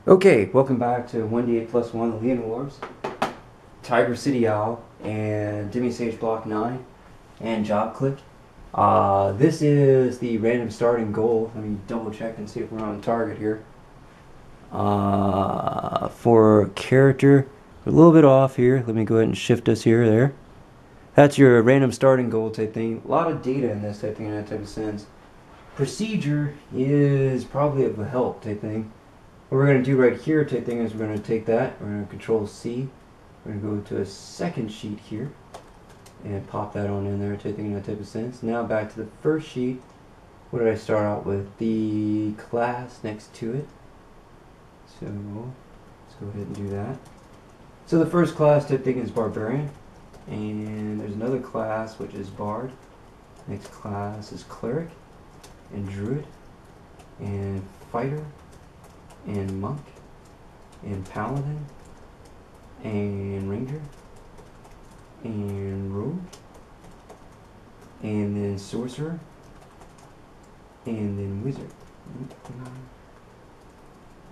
Okay, welcome back to 1d8 plus 1, the Leon Wars, Tiger City Owl, and Demi Sage Block 9, and Job Click. This is the random starting goal. Let me double check and see if we're on target here. For character, we're a little bit off here. Let me go ahead and shift us here, there. That's your random starting goal type thing. A lot of data in this type thing in that type of sense. Procedure is probably of a help type thing. What we're going to do right here type thing is we're going to take that, we're going to control C, we're going to go to a second sheet here and pop that on in there type thing in that type of sense. Now back to the first sheet. What did I start out with? The class next to it. So let's go ahead and do that. So the first class type thing is Barbarian, and there's another class which is Bard. Next class is Cleric and Druid and Fighter and Monk and Paladin and Ranger and Rogue and then Sorcerer and then Wizard.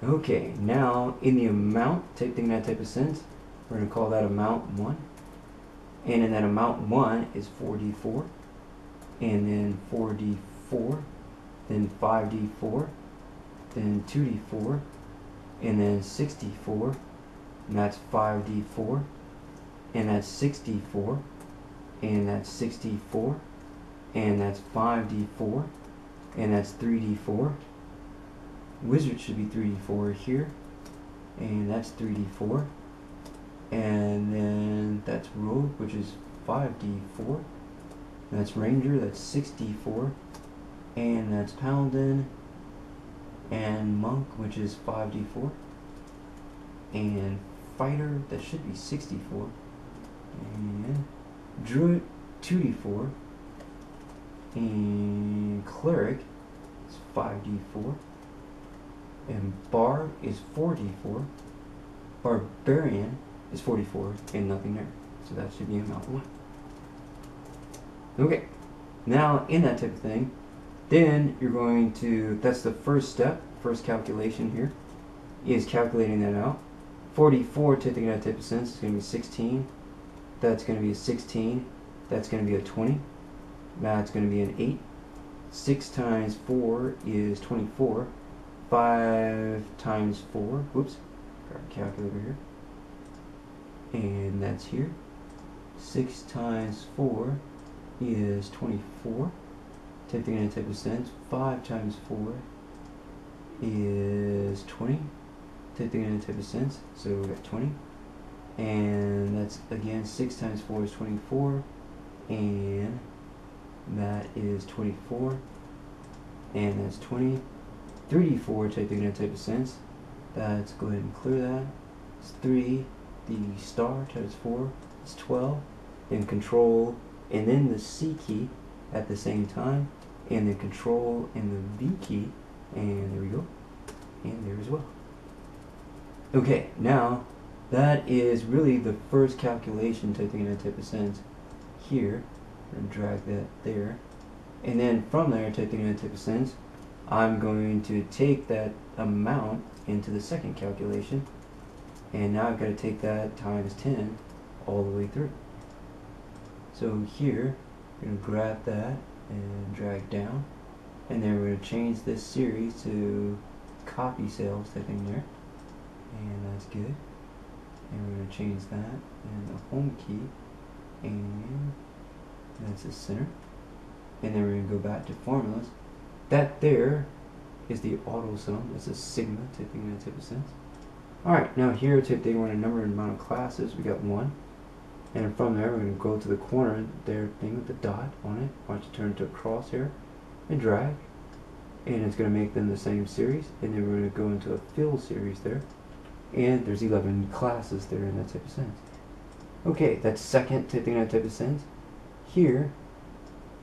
Okay, now in the amount, taking that type of sense, we're going to call that amount 1. And in that amount 1 is 4d4, and then 4d4, then 5d4, then 2d4, and then 6d4, and that's 5d4, and that's 6d4, and that's 6d4, and that's 5d4, and that's 3d4. Wizard should be 3d4 here, and that's 3d4, and then that's Rogue, which is 5d4, that's Ranger, that's 6d4, and that's Paladin, and Monk, which is 5d4, and Fighter, that should be 64, and Druid, 2d4, and Cleric is 5d4, and Bard is 4d4, Barbarian is 44, and nothing there, so that should be amount 1. Okay, now in that type of thing, then you're going to, that's the first step, first calculation here, is calculating that out. 44, taking that type of sense, is going to be 16. That's going to be a 16. That's going to be a 20. That's going to be an 8. 6 times 4 is 24. 5 times 4, whoops, got a calculator here. And that's here. 6 times 4 is 24. Taking in a type of sense, 5 times 4 is 20. Taking in a type of sense, so we got 20. And that's again 6 times 4 is 24, and that is 24, and that's 20. 3d4 taking in a type of sense. Let's go ahead and clear that. It's 3. The star times 4 is 12. Then control, and then the C key at the same time, and the control and the V key, and there we go, and there as well. Okay, now that is really the first calculation taking in a type of sense here. I'm going to drag that there, and then from there taking in a type of sense, I'm going to take that amount into the second calculation, and now I've got to take that times 10 all the way through. So here, we're going to grab that and drag down, and then we're going to change this series to copy cells type thing there, and that's good. And we're going to change that and the home key, and that's the center, and then we're going to go back to formulas. That there is the auto sum. It's a sigma type thing in a type of sense. Alright, now here type thing, we're going to number and amount of classes. We got 1. And from there, we're going to go to the corner there thing with the dot on it. Watch it turn to a crosshair and drag. And it's going to make them the same series. And then we're going to go into a fill series there. And there's 11 classes there in that type of sense. Okay, that's second type thing in that type of sense. Here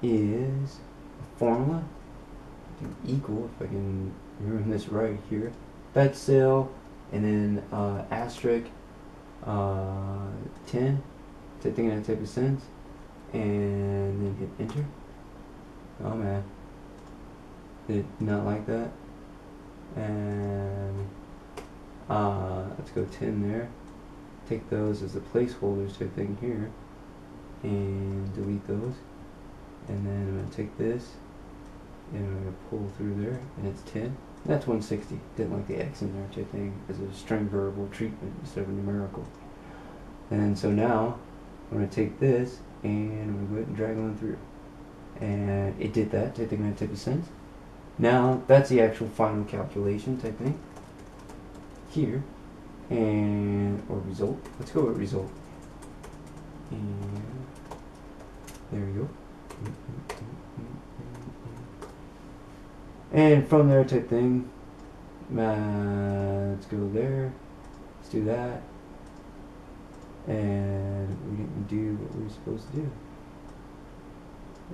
is a formula. Equal, if I can remember this right here. That cell, and then asterisk 10. Type thing in that type of sense, and then hit enter. Oh man, did not like that. And Let's go 10 there. Take those as the placeholders type thing here, and delete those. And then I'm going to take this, and I'm going to pull through there, and it's 10. And that's 160. Didn't like the X in there type thing as a string variable treatment instead of a numerical. And so now I'm going to take this, and I'm going to go ahead and drag on through. And it did that type thing, that type of sense. Now that's the actual final calculation type thing here, and or result. Let's go with result. And there we go. And from there type thing, let's go there. Let's do that. And we didn't do what we were supposed to do.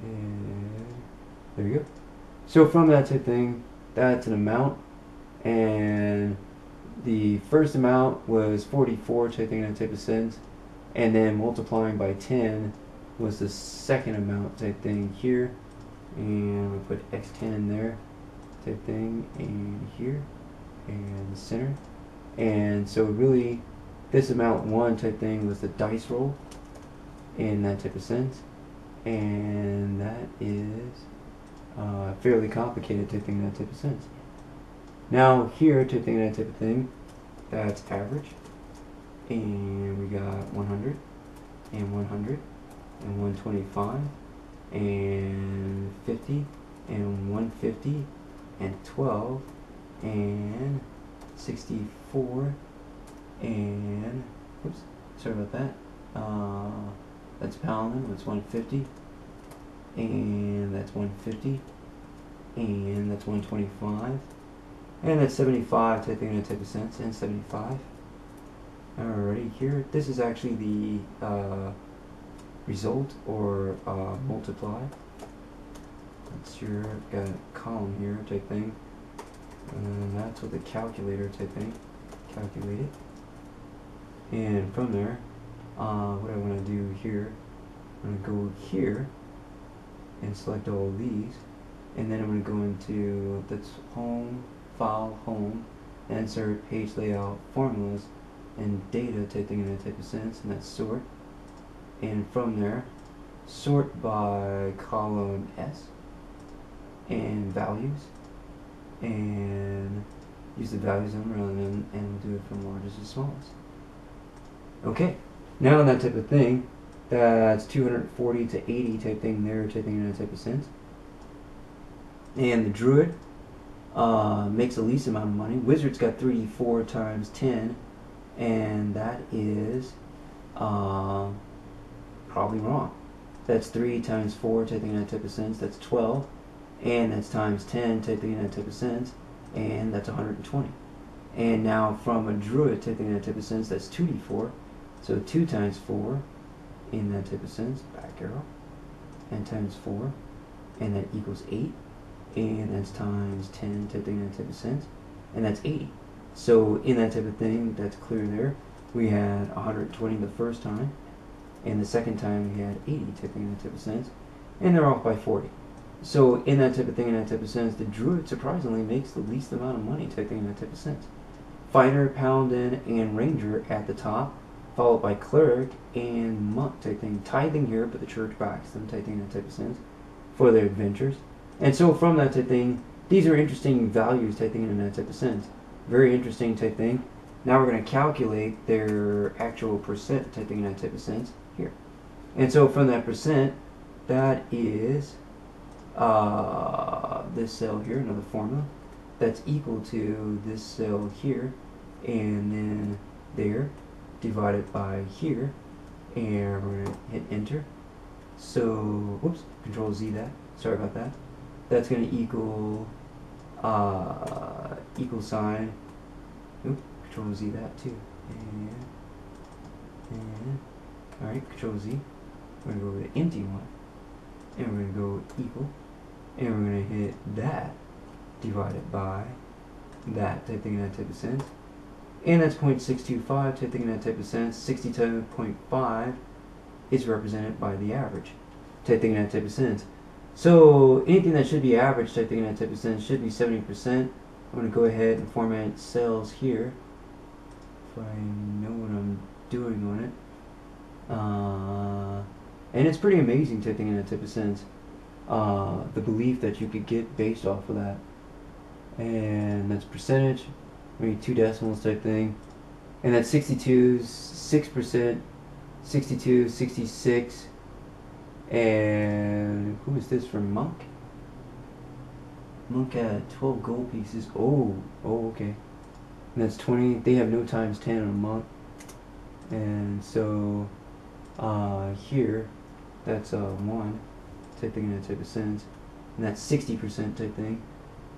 And there we go. So from that type thing, that's an amount, and the first amount was 44 type thing, that type of sense, and then multiplying by 10 was the second amount type thing here, and we put x10 in there type thing, and here, and the center. And so really this amount 1 type thing was the dice roll in that type of sense, and that is fairly complicated type thing, that type of sense. Now here type thing, that type of thing, that's average, and we got 100 and 100 and 125 and 50 and 150 and 12 and 64 and oops, sorry about that. That's Paladin, that's 150, and that's 150, and that's 125, and that's 75 type thing, that type of sense, and 75. Alrighty, here, this is actually the result or multiply. That's your got a column here type thing, and that's what the calculator type thing, calculate it. And from there, what I want to do here, I'm going to go here and select all of these, and then I'm going to go into that's home, file, home, insert, page layout, formulas, and data type thing in that type of sense, and that's sort. And from there, sort by column S and values, and use the values number rather than, and we'll do it from largest to smallest. Okay, now in that type of thing, that's 240 to 80 type thing there, type thing in that type of sense. And the Druid makes the least amount of money. Wizard's got 3d4 times 10, and that is probably wrong. That's 3 times 4 type thing in that type of sense, that's 12, and that's times 10 type thing in that type of sense, and that's 120. And now from a Druid type thing in that type of sense, that's 2d4, so 2 times 4 in that type of sense, back arrow, and times 4, and that equals 8, and that's times 10 type thing in that type of sense, and that's 80. So in that type of thing, that's clear there. We had 120 the first time, and the second time we had 80 type thing in that type of sense, and they're off by 40. So in that type of thing, in that type of sense, the Druid surprisingly makes the least amount of money type thing in that type of sense. Fighter, Paladin, and Ranger at the top, followed by Cleric and Monk type thing. Tithing here, but the church backs them type thing in that type of sense for their adventures. And so from that type thing, these are interesting values type thing in that type of sense. Very interesting type thing. Now we're going to calculate their actual percent type thing in that type of sense here. And so from that percent, that is this cell here, another formula, that's equal to this cell here, and then there, divided by here, and we're going to hit enter. So, whoops, Control Z that, sorry about that. That's going to equal equal sign, oops, Control Z that too, and alright, Control Z, we're going to go with an empty one, and we're going to go equal, and we're going to hit that divided by that type thing in that type of sense, and that's 0.625 type thing in that type of sense. 62.5 is represented by the average type thing in that type of sense. So anything that should be average type thing in that type of sense should be 70%. I'm going to go ahead and format cells here, if I know what I'm doing on it. And it's pretty amazing type thing in that type of sense. The belief that you could get based off of that. And that's percentage, maybe 2 decimals type thing. And that's 62, 6%, 62, 66. And who is this from Monk? Monk had 12 gold pieces. Oh, okay. And that's 20. They have no times 10 on a monk. And so here, that's 1 type thing in that type of sense. And that's 60% type thing.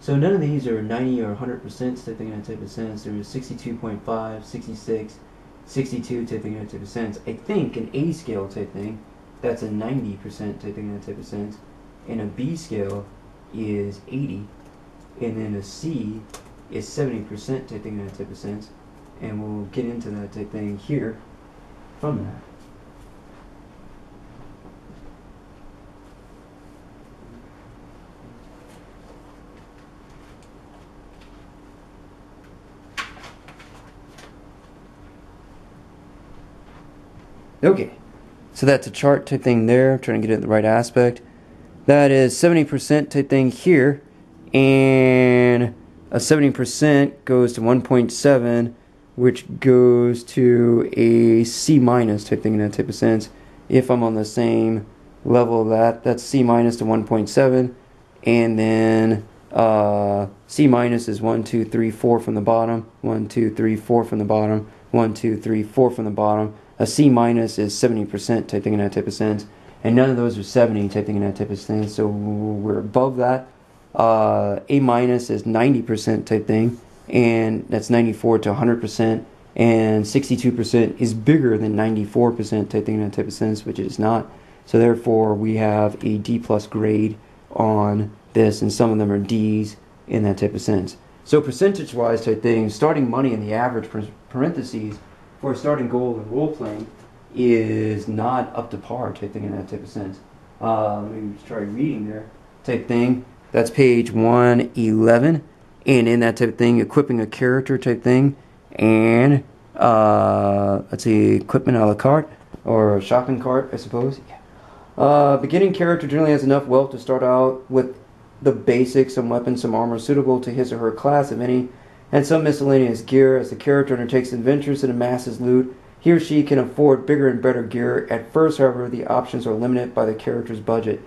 So none of these are 90 or 100% type thing in that type of sense. There is 62.5, 66, 62 type thing in that type of sense. I think an A scale type thing, that's a 90% type thing in that type of sense. And a B scale is 80. And then a C is 70% type thing in that type of sense. And we'll get into that type thing here from that. Okay, so that's a chart type thing there. I'm trying to get it in the right aspect. That is 70% type thing here, and a 70% goes to 1.7, which goes to a C minus type thing in that type of sense. If I'm on the same level of that, that's C minus to 1.7, and then C minus is 1, 2, 3, 4 from the bottom, 1, 2, 3, 4 from the bottom, 1, 2, 3, 4 from the bottom. A C minus is 70% type thing in that type of sense, and none of those are 70 type thing in that type of sense, so we're above that. A minus is 90% type thing, and that's 94 to 100%, and 62% is bigger than 94% type thing in that type of sense, which it is not. So therefore, we have a D plus grade on this, and some of them are Ds in that type of sense. So percentage-wise type thing, starting money in the average parentheses for starting goal and role playing is not up to par type thing in that type of sense. Let me try reading there type thing. That's page 111, and in that type of thing, equipping a character type thing, and let's see, equipment a la carte or a shopping cart, I suppose. Yeah. Beginning character generally has enough wealth to start out with the basics, some weapons, some armor suitable to his or her class, if any, and some miscellaneous gear. As the character undertakes adventures and amasses loot, he or she can afford bigger and better gear. At first, however, the options are limited by the character's budget.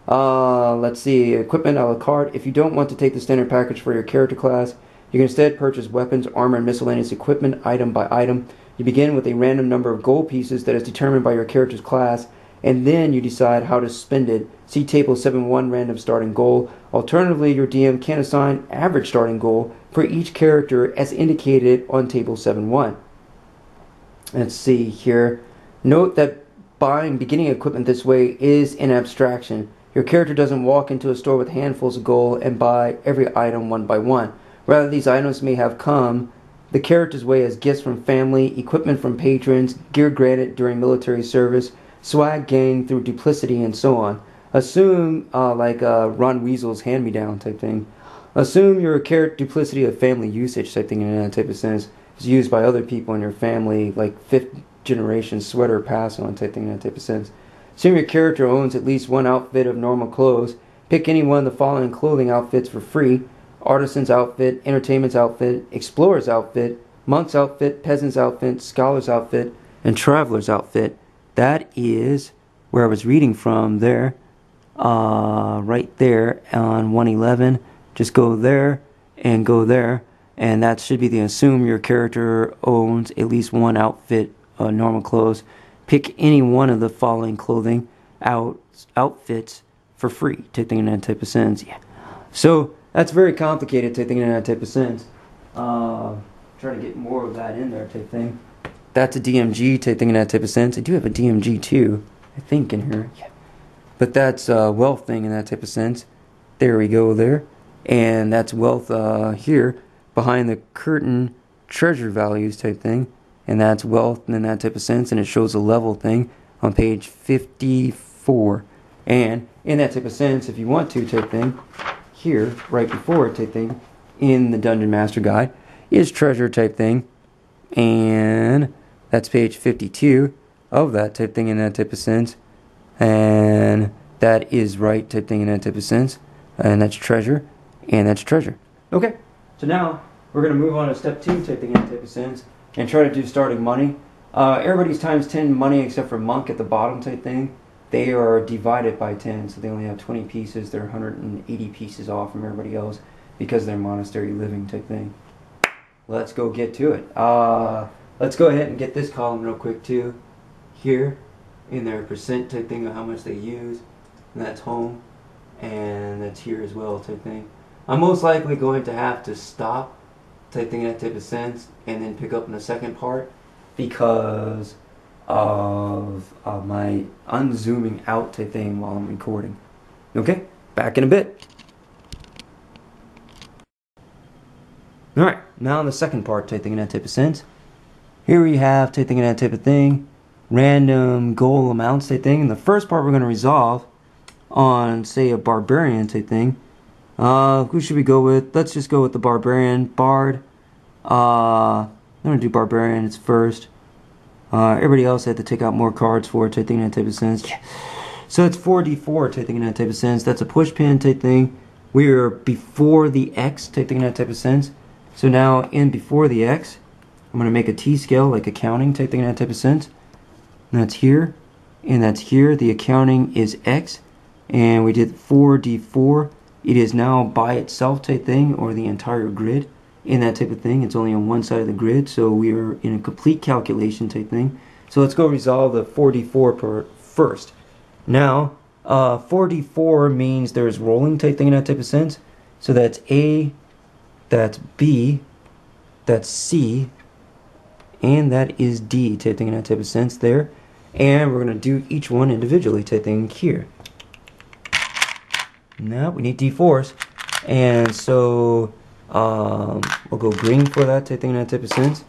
Let's see, equipment a la carte. If you don't want to take the standard package for your character class, you can instead purchase weapons, armor, and miscellaneous equipment item by item. You begin with a random number of gold pieces that is determined by your character's class, and then you decide how to spend it. See Table 7.1 random starting goal. Alternatively, your DM can assign average starting goal for each character as indicated on Table 7.1. Let's see here. Note that buying beginning equipment this way is an abstraction. Your character doesn't walk into a store with handfuls of gold and buy every item one by one. Rather, these items may have come the character's way as gifts from family, equipment from patrons, gear granted during military service, swag gained through duplicity, and so on. Assume, like Ron Weasel's hand-me-down type thing. Assume your character duplicity of family usage type thing in that type of sense is used by other people in your family, like 5th generation sweater pass on type thing in that type of sense. Assume your character owns at least one outfit of normal clothes. Pick any one of the following clothing outfits for free: artisan's outfit, entertainment's outfit, explorer's outfit, monk's outfit, peasant's outfit, scholar's outfit, and traveler's outfit. That is where I was reading from there, right there on 111. Just go there and go there, and that should be the assume your character owns at least one outfit of normal clothes. Pick any one of the following clothing outfits for free, taking in that type of sense. Yeah. So that's very complicated, taking in that type of sense. Trying to get more of that in there type thing. That's a DMG type thing in that type of sense. I do have a DMG too, I think, in here. Yeah. But that's wealth thing in that type of sense. There we go there. And that's wealth here, behind the curtain, treasure values type thing. And that's wealth in that type of sense. And it shows a level thing on page 54. And in that type of sense, if you want to type thing, here, right before it type thing, in the Dungeon Master Guide, is treasure type thing. and that's page 52 of that type thing in that type of sense, and that is right type thing in that type of sense, and that's treasure, and that's treasure. Okay, so now we're going to move on to step 2 type thing in that type of sense, and try to do starting money. Everybody's times 10 money except for monk at the bottom type thing. They are divided by 10, so they only have 20 pieces. They're 180 pieces off from everybody else because they're monastery living type thing. Let's go get to it. Let's go ahead and get this column real quick too. Here, in their percent type thing of how much they use, and that's home, and that's here as well type thing. I'm most likely going to have to stop type thing in that type of sense, and then pick up in the second part because of my unzooming out type thing while I'm recording. Okay, back in a bit. Alright, now the second part type thing in that type of sense. Here we have type thing in that type of thing, random goal amounts type thing. And the first part we're going to resolve on, say, a barbarian type thing. Who should we go with? Let's just go with the barbarian, bard. I'm going to do barbarian, it's first. Everybody else had to take out more cards for it, type thing in that type of sense. So it's 4d4 type thing in that type of sense. That's a push pin type thing. We are before the X type thing in that type of sense. So now in before the X, I'm going to make a T-scale, like accounting type thing in that type of sense. And that's here, and that's here. The accounting is X, and we did 4d4. It is now by itself type thing, or the entire grid in that type of thing. It's only on one side of the grid, so we are in a complete calculation type thing. So let's go resolve the 4d4 part first. Now, 4d4 means there's rolling type thing in that type of sense. So that's A, that's B, that's C, and that is D type thing in that type of sense there. And we're going to do each one individually type thing here. Now we need D4s, and so we'll go green for that type thing in that type of sense.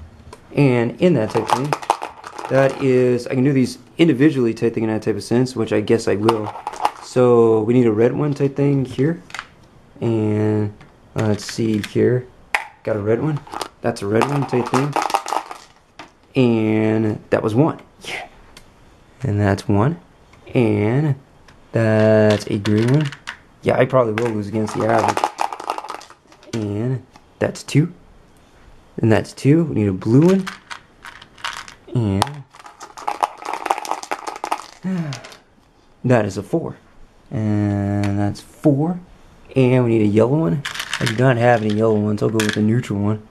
And in that type of thing, that is, I can do these individually type thing in that type of sense, which I guess I will. So we need a red one type thing here, and let's see here, got a red one. That's a red one type thing, and that was 1. Yeah. And that's 1, and that's a green one. Yeah, I probably will lose against the average. And that's 2. And that's 2. We need a blue one. And that is a 4. And that's 4. And we need a yellow one. I do not have any yellow ones. I'll go with the neutral one.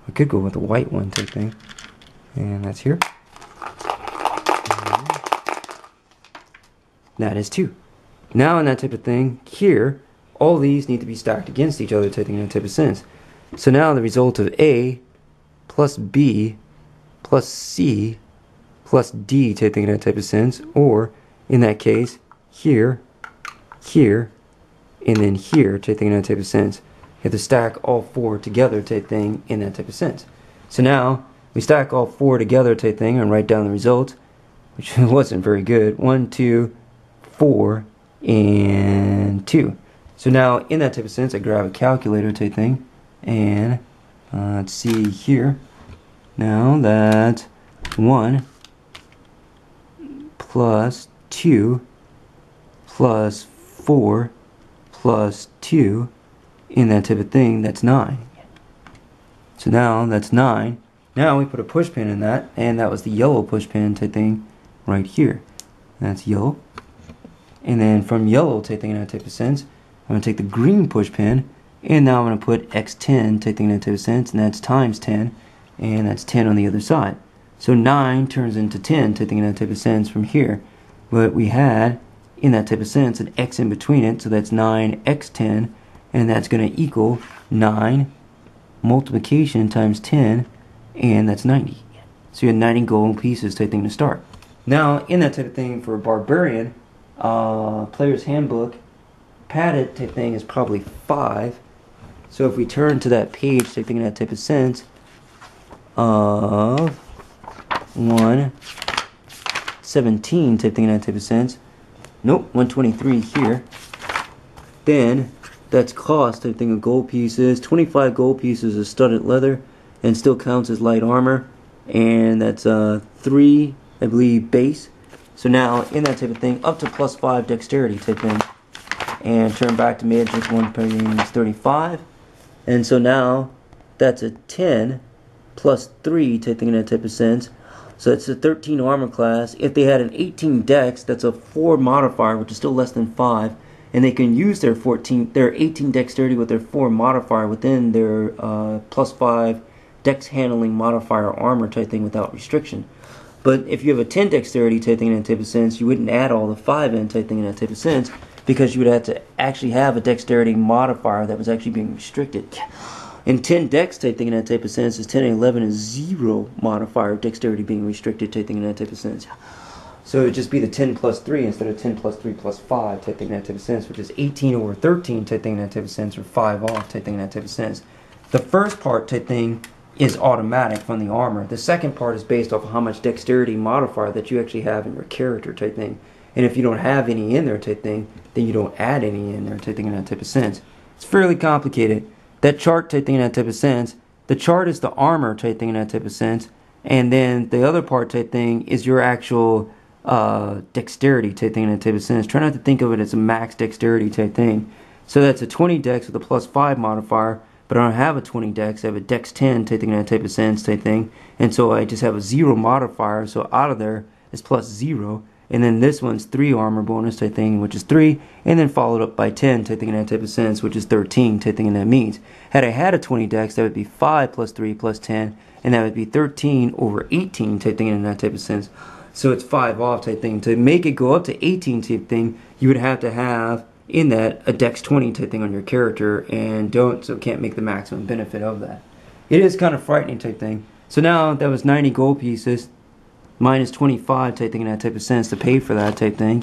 I could go with the white one type thing. And that's here. And that is 2. Now in that type of thing, here, all these need to be stacked against each other type thing in that type of sense. So now the result of A plus B plus C plus D type thing in that type of sense, or in that case, here, here, and then here type thing in that type of sense. You have to stack all 4 together type thing in that type of sense. So now we stack all 4 together type thing and write down the result, which wasn't very good. 1, 2, 4, and 2. So now in that type of sense, I grab a calculator type thing, and let's see here. Now that's 1 plus 2 plus 4 plus 2 in that type of thing, that's 9. So now that's 9. Now we put a push pin in that, and that was the yellow push pin type thing right here. That's yellow. And then from yellow type thing in that type of sense, I'm going to take the green push pin, and now I'm going to put x10 type thing in that type of sense, and that's times 10, and that's 10 on the other side. So 9 turns into 10 type thing in that type of sense from here. But we had, in that type of sense, an x in between it, so that's 9x10, and that's going to equal 9 multiplication times 10, and that's 90. So you had 90 gold pieces type thing to start. Now, in that type of thing for a barbarian, player's handbook, padded type thing is probably 5. So if we turn to that page type thing in that type of sense of 117 type thing in that type of sense, nope, 123 here, then that's cost type thing of gold pieces. 25 gold pieces of studded leather and still counts as light armor. and that's 3, I believe, base. So now in that type of thing, up to +5 dexterity type thing, and turn back to magic 1 pain is 35, and so now that's a 10 plus 3 type thing in that type of sense. So it's a 13 armor class. If they had an 18 dex, that's a 4 modifier, which is still less than 5, and they can use their 18 dexterity with their 4 modifier within their +5 dex handling modifier armor type thing without restriction. But if you have a 10 dexterity type thing in that type of sense, you wouldn't add all the 5 in type thing in that type of sense, because you would have to actually have a dexterity modifier that was actually being restricted. And 10 dex type thing in that type of sense is 10 and 11 is 0 modifier of dexterity being restricted type thing in that type of sense. So it would just be the 10 plus 3 instead of 10 plus 3 plus 5 type thing in that type of sense, which is 18 over 13 type thing in that type of sense, or 5 off type thing in that type of sense. The first part type thing is automatic from the armor. The second part is based off of how much dexterity modifier that you actually have in your character type thing. And if you don't have any in there type thing, then you don't add any in there type thing in that type of sense. It's fairly complicated. That chart type thing in that type of sense, the chart is the armor type thing in that type of sense, and then the other part type thing is your actual dexterity type thing in that type of sense. Try not to think of it as a max dexterity type thing. So that's a 20 dex with a +5 modifier, but I don't have a 20 dex, I have a dex 10 type thing in that type of sense type thing, and so I just have a 0 modifier, so out of there is +0. And then this one's 3 armor bonus type thing, which is 3, and then followed up by 10 type thing in that type of sense, which is 13 type thing in that means. Had I had a 20 dex, that would be 5 plus 3 plus 10, and that would be 13 over 18 type thing in that type of sense. So it's 5 off type thing. To make it go up to 18 type thing, you would have to have in that a dex 20 type thing on your character, and so can't make the maximum benefit of that. It is kind of frightening type thing. So now that was 90 gold pieces. Minus 25 type thing in that type of sense to pay for that type thing,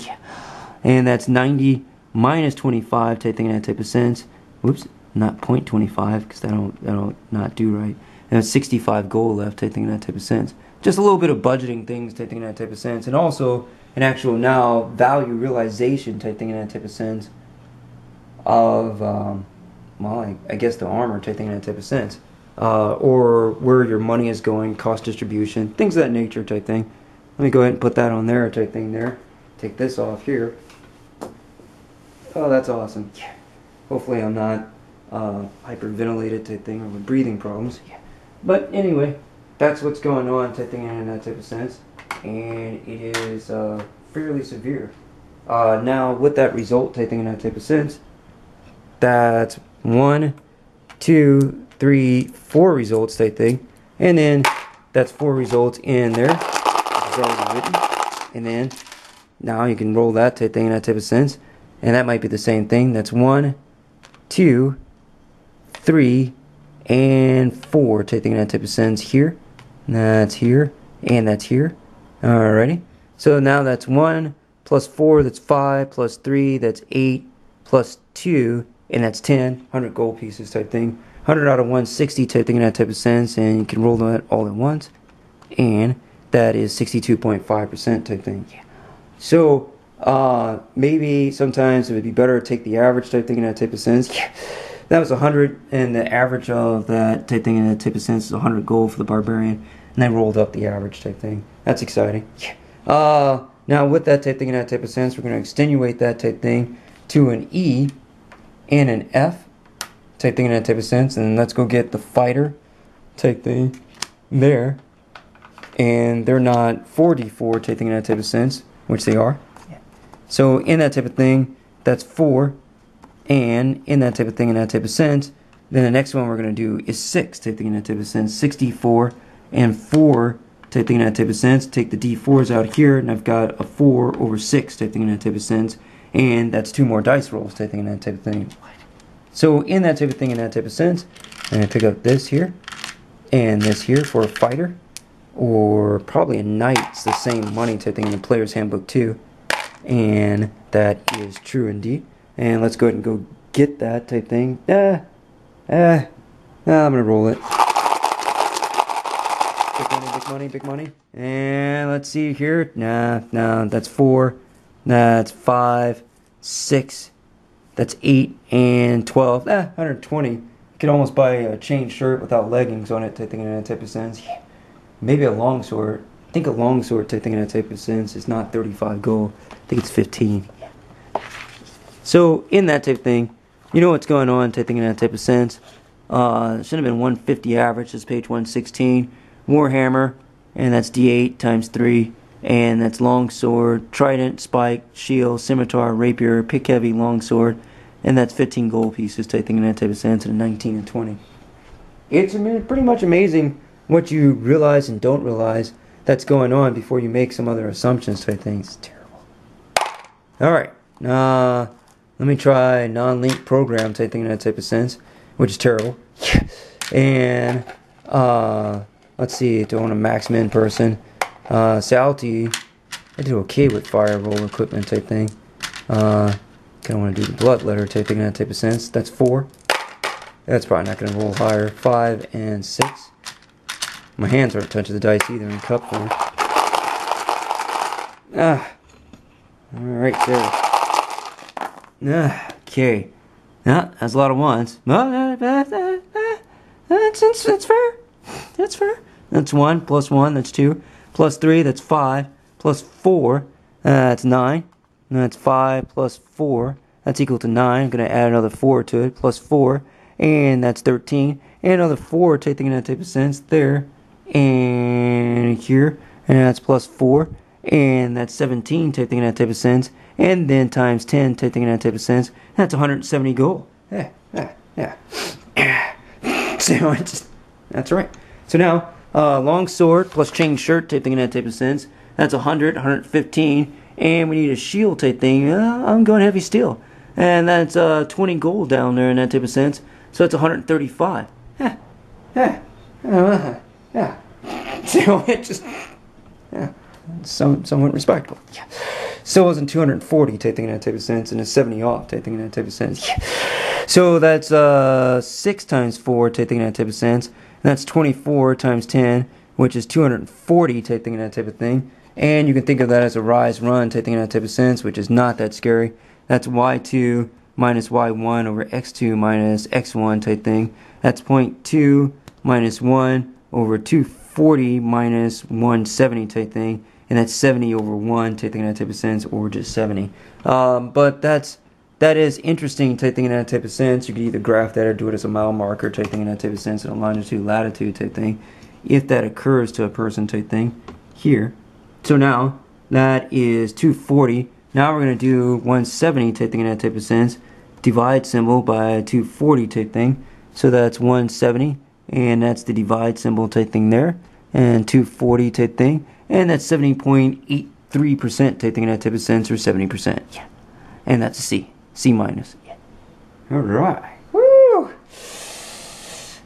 and that's 90 minus 25 type thing in that type of sense. Whoops, not 0.25 because that'll not do right. And that's 65 gold left type thing in that type of sense. Just a little bit of budgeting things type thing in that type of sense, and also an actual now value realization type thing in that type of sense of well, I guess the armor type thing in that type of sense. Or where your money is going, cost distribution, things of that nature type thing. Let me go ahead and put that on there type thing there. Take this off here. Oh, that's awesome. Yeah. Hopefully I'm not hyperventilated type thing or with breathing problems. Yeah. But anyway, that's what's going on type thing in that type of sense. And it is fairly severe. Now with that result type thing in that type of sense, that's 1, 2, 3, 4 results type thing, and then that's 4 results in there, which is already written, and then now you can roll that type thing in that type of sense, and that might be the same thing. That's 1, 2, 3, and 4 type thing in that type of sense here, and that's here, and that's here. Alrighty, so now that's 1 plus 4, that's 5, plus 3, that's 8, plus 2, and that's 10, 100 gold pieces type thing. 100 out of 160 type thing in that type of sense, and you can roll that all at once, and that is 62.5% type thing. Yeah. So maybe sometimes it would be better to take the average type thing in that type of sense. Yeah. That was 100, and the average of that type thing in that type of sense is 100 gold for the Barbarian, and I rolled up the average type thing. That's exciting. Yeah. Now with that type thing in that type of sense, we're going to extenuate that type thing to an E and an F type thing in that type of sense, and let's go get the fighter type thing there, and they're not 4d4 type thing in that type of sense, which they are. Yeah. So in that type of thing, that's 4, and in that type of thing in that type of sense, then the next one we're going to do is 6 type thing in that type of sense, 64 and 4 type thing in that type of sense. Take the d4s out here, and I've got a 4 over 6 type thing in that type of sense, and that's 2 more dice rolls type thing in that type of thing. So in that type of thing, in that type of sense, I'm going to pick up this here and this here for a fighter, or probably a knight. It's the same money type thing in the player's handbook too, and that is true indeed. And let's go ahead and go get that type thing. I'm going to roll it. Big money, big money, big money. And let's see here. Nah, that's 4. That's 5, 6. That's 8 and 12. 120. You could almost buy a chain shirt without leggings on it, type thing in that type of sense. Yeah. maybe a longsword. I think a longsword type thing in that type of sense is not 35 gold. I think it's 15. So in that type of thing, you know what's going on type thing in that type of sense. It should have been 150 average. This page 116. Warhammer, and that's D8 times 3. And that's longsword, trident, spike, shield, scimitar, rapier, pick heavy, longsword, and that's 15 gold pieces type thing in that type of sense, and a 19 and 20. It's pretty much amazing what you realize and don't realize that's going on before you make some other assumptions type things. It's terrible. Alright, let me try non-linked program type thing in that type of sense, which is terrible. And let's see, do I want a max min person? Salty, I did okay with fire roll equipment type thing. Kind of want to do the blood letter type thing in that type of sense. That's 4. That's probably not going to roll higher. 5 and 6. My hands aren't touching the dice either in cup form. Alright, there. Okay. That's a lot of ones. That's fair. That's fair. That's 1 plus 1, that's 2. Plus 3, that's 5. Plus 4, that's 9. And that's 5 plus 4, that's equal to 9. I'm going to add another 4 to it. Plus 4, and that's 13. And another 4, taking that type of sense, there. And here, and that's plus 4. And that's 17, taking that type of sense. And then times 10, taking that type of sense. That's 170 gold. Yeah. So that's right. So now, long sword plus chain shirt type thing in that type of sense. That's 100, 115, and we need a shield type thing. I'm going heavy steel, and that's 20 gold down there in that type of sense. So it's 135. So it just somewhat respectable. Yeah. So it wasn't 240 type thing in that type of sense, and a 70 off type thing in that type of sense. Yeah. So that's 6 times 4 type thing in that type of sense. And that's 24 times 10, which is 240 type thing in that type of thing. And you can think of that as a rise run type thing in that type of sense, which is not that scary. That's y2 minus y1 over x2 minus x1 type thing. That's 0.2 minus 1 over 240 minus 170 type thing. And that's 70 over 1 type thing in that type of sense, or just 70. But that is interesting type thing in that type of sense. You could either graph that or do it as a mile marker type thing in that type of sense, and a longitude, latitude type thing, if that occurs to a person type thing here. So now that is 240. Now we're going to do 170 type thing in that type of sense. Divide symbol by 240 type thing. So that's 170, and that's the divide symbol type thing there, and 240 type thing, and that's 70.83% type thing in that type of sense, or 70%. Yeah, and that's a C. C minus. Yeah. Alright. Woo!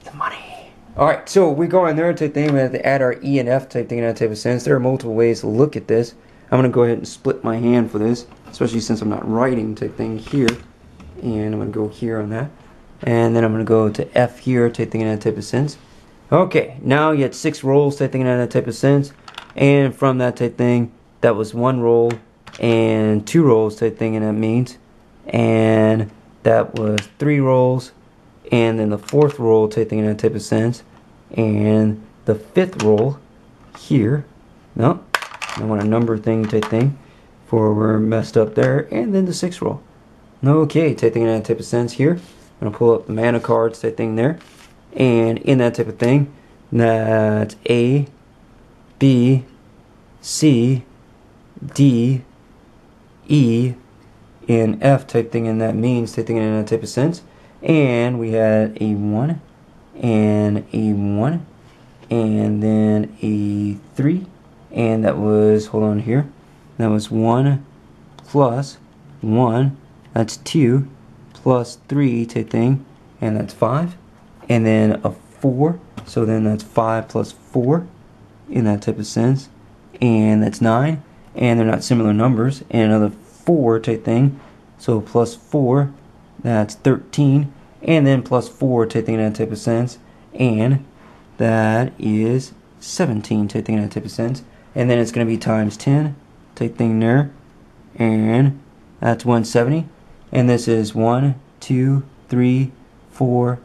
The money. Alright, so we go in there type thing. We have to add our E and F type thing in that type of sense. There are multiple ways to look at this. I'm going to go ahead and split my hand for this, especially since I'm not writing type thing here. And I'm going to go here on that. And then I'm going to go to F here type thing in that type of sense. Okay, now you had 6 rolls type thing in that type of sense. And from that type thing, that was 1 roll and 2 rolls type thing, and that means. And that was 3 rolls, and then the 4th roll type thing in that type of sense, and the 5th roll here. No, I want a number thing type thing, for we're messed up there, and then the 6th roll. Okay, type thing in that type of sense here. I'm gonna pull up the mana cards type thing there, and in that type of thing, that's A, B, C, D, E, in F type thing, and that means type thing in that type of sense. And we had a 1 and a 1 and then a 3, and that was, hold on here, that was 1 plus 1, that's 2 plus 3 type thing, and that's 5, and then a 4, so then that's 5 plus 4 in that type of sense, and that's 9, and they're not similar numbers, and another 4 type thing, so plus 4, that's 13, and then plus 4 type thing in that type of sense, and that is 17 type thing in that type of sense, and then it's going to be times 10 type thing there, and that's 170, and this is 1, 2, 3, 4,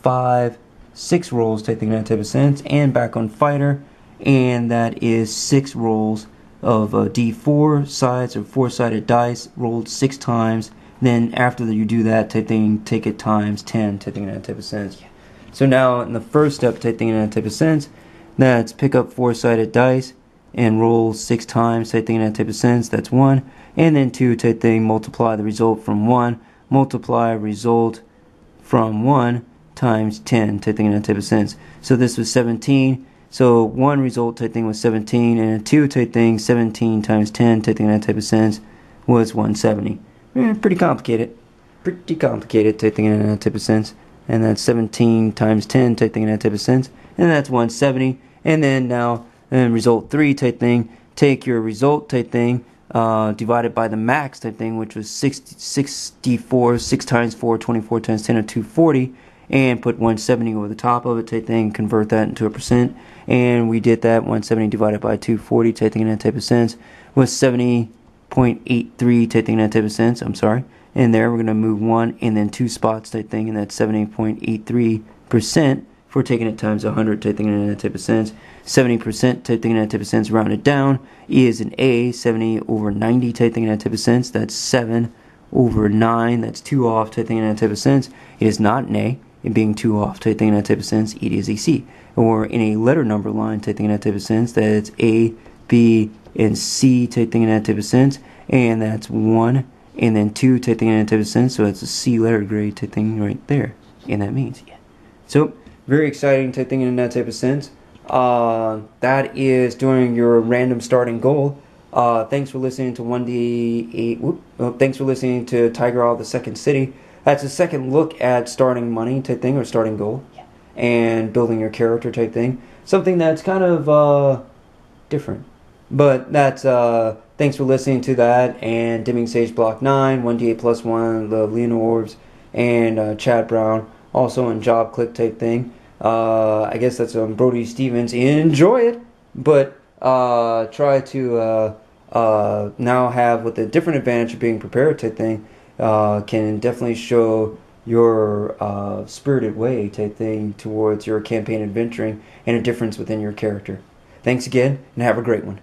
5, 6 rolls type thing in that type of sense, and back on fighter, and that is 6 rolls of D4 sides or 4-sided dice rolled 6 times. Then after you do that type thing, take it times 10 type thing in that type of sense. Yeah. So now in the first step type thing in that type of sense, that's pick up 4-sided dice and roll 6 times type thing in that type of sense. That's 1. And then 2 type thing, multiply the result from 1, multiply result from 1 times 10 type thing in that type of sense. So this was 17. So 1 result type thing was 17, and 2 type thing, 17 times 10 type thing in that type of sense was 170. Pretty complicated. Pretty complicated type thing in that type of sense. And that's 17 times 10 type thing in that type of sense. And that's 170. And then now, result 3 type thing, take your result type thing, divided by the max type thing, which was 64, 6 times 4, 24 times 10, or 240. And put 170 over the top of it type thing, convert that into a percent, and we did that. 170 divided by 240 type thing in that type of sense was 70.83 type thing in that type of sense. I'm sorry. And there we're going to move 1 and then 2 spots type thing, and that's 70.83% for taking it times 100 type thing in that type of sense. 70% type thing in that type of sense rounded down is an A. 70 over 90 type thing in that type of sense. That's 7 over 9. That's 2 off type thing in that type of sense. It is not an A. It being 2 off type thing in that type of sense, it is a C. Or in a letter number line type thing in that type of sense, that's A, B, and C type thing in that type of sense. And that's 1 and then 2 type thing in that type of sense. So that's a C letter grade type thing right there. And that means, yeah. So, very exciting type thing in that type of sense. That is during your random starting goal. Thanks for listening to 1D8. Thanks for listening to Tiger Owl, the Second City. That's a second look at starting money type thing, or starting goal, and building your character type thing. Something that's kind of different. But that's thanks for listening to that, and Dimming Sage Block 9, 1D8 plus 1, the Leonorbs, and Chad Brown, also on Job Click type thing. I guess that's Brody Stevens. Enjoy it, but try to now have with a different advantage of being prepared type thing. Can definitely show your spirited way type thing towards your campaign adventuring and a difference within your character. Thanks again, and have a great one.